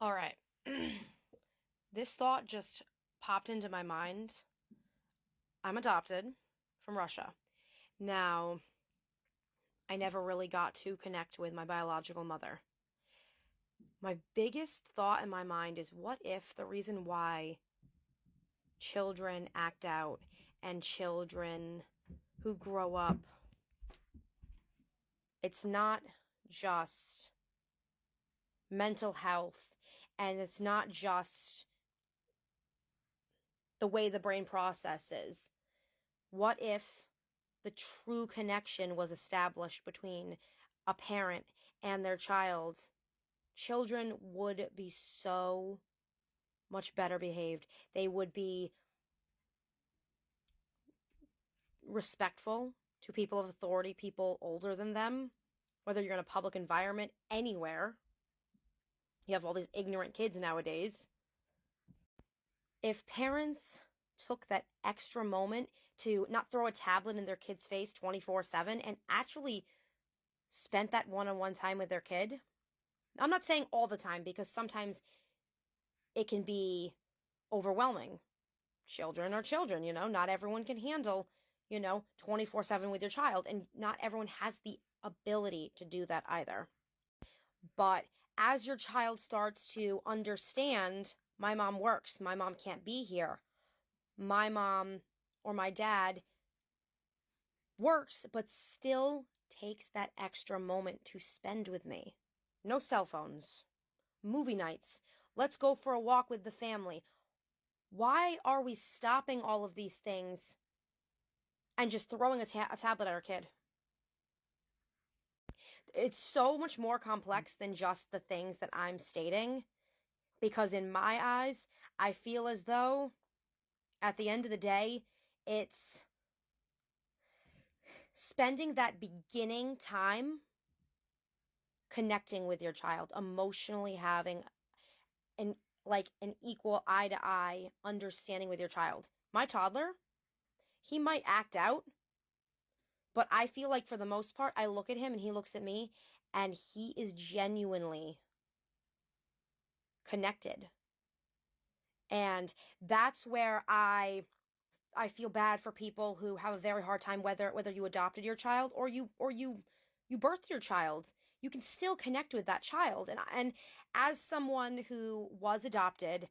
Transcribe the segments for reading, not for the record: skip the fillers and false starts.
All right. This thought just popped into my mind. I'm adopted from Russia. Now, I never really got to connect with my biological mother. My biggest thought in my mind is what if the reason why children act out and children who grow up, it's not just mental health and it's not just the way the brain processes. What if the true connection was established between a parent and their child? Children would be so much better behaved. They would be respectful to people of authority, people older than them, whether you're in a public environment, anywhere. You have all these ignorant kids nowadays. If parents took that extra moment to not throw a tablet in their kid's face 24/7 and actually spent that one-on-one time with their kid. I'm not saying all the time because sometimes it can be overwhelming. Children are children, not everyone can handle, 24/7 with your child, and not everyone has the ability to do that either. But as your child starts to understand, my mom works, my mom can't be here, my mom or my dad works, but still takes that extra moment to spend with me. No cell phones, movie nights, let's go for a walk with the family. Why are we stopping all of these things and just throwing a tablet at our kid? It's so much more complex than just the things that I'm stating, because in my eyes, I feel as though at the end of the day, it's spending that beginning time connecting with your child, emotionally having an equal eye to eye understanding with your child. My toddler, he might act out, but I feel like for the most part, I look at him and he looks at me and he is genuinely connected. And that's where I feel bad for people who have a very hard time, whether you adopted your child or you birthed your child. You can still connect with that child. And as someone who was adopted,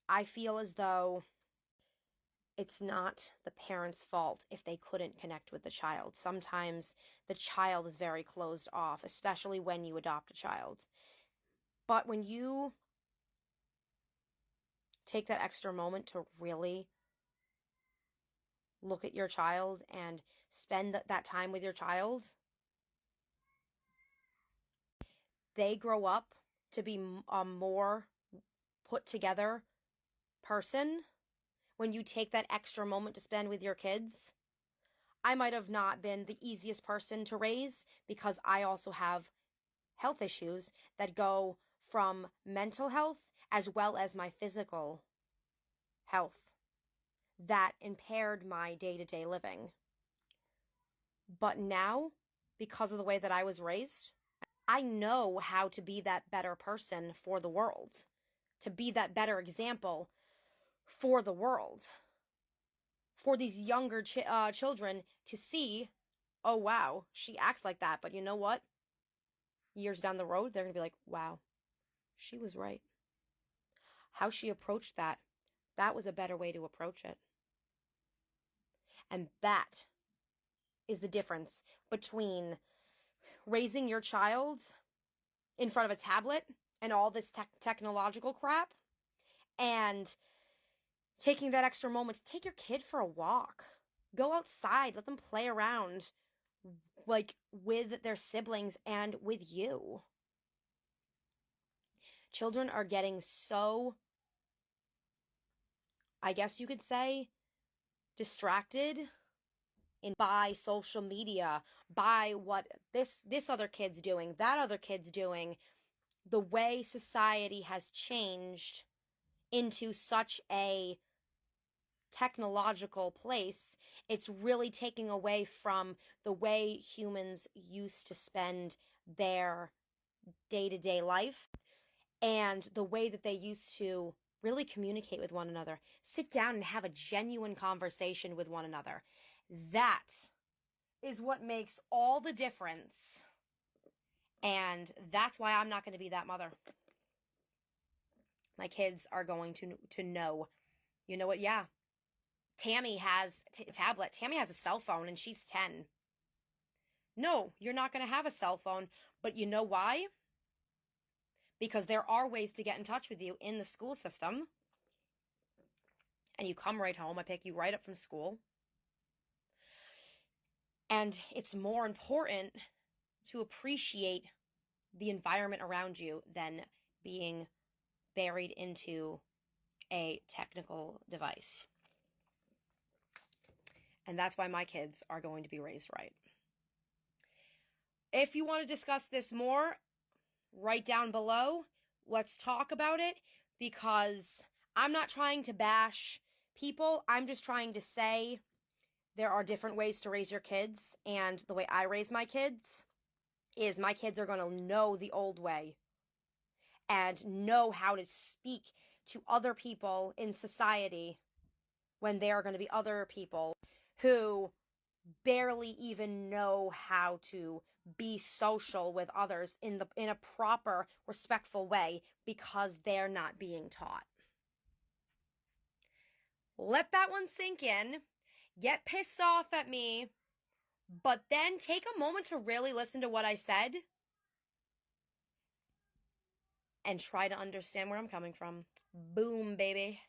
I feel as though it's not the parents' fault if they couldn't connect with the child. Sometimes the child is very closed off, especially when you adopt a child. But when you take that extra moment to really look at your child and spend that time with your child, they grow up to be a more put together person. When you take that extra moment to spend with your kids, I might have not been the easiest person to raise because I also have health issues that go from mental health as well as my physical health that impaired my day-to-day living. But now, because of the way that I was raised, I know how to be that better person for the world, to be that better example for the world, for these younger children to see, oh wow, she acts like that, but you know what? Years down the road, they're going to be like, wow, she was right. How she approached that was a better way to approach it. And that is the difference between raising your child in front of a tablet and all this technological crap and taking that extra moment to take your kid for a walk. Go outside, let them play around with their siblings and with you. Children are getting so, I guess you could say, distracted by social media, by what this other kid's doing, that other kid's doing. The way society has changed into such a technological place, it's really taking away from the way humans used to spend their day-to-day life. and the way that they used to really communicate with one another, sit down and have a genuine conversation with one another. That is what makes all the difference. And that's why I'm not going to be that mother. My kids are going to know. You know what? Yeah. Tammy has a tablet. Tammy has a cell phone and she's 10. No, you're not going to have a cell phone. But you know why? Because there are ways to get in touch with you in the school system. And you come right home. I pick you right up from school. And it's more important to appreciate the environment around you than being buried into a technical device. And that's why my kids are going to be raised right. If you want to discuss this more, write down below. Let's talk about it, because I'm not trying to bash people. I'm just trying to say there are different ways to raise your kids, and the way I raise my kids is my kids are going to know the old way and know how to speak to other people in society when there are going to be other people who barely even know how to be social with others in a proper, respectful way because they're not being taught. Let that one sink in. Get pissed off at me, but then take a moment to really listen to what I said and try to understand where I'm coming from. Boom, baby.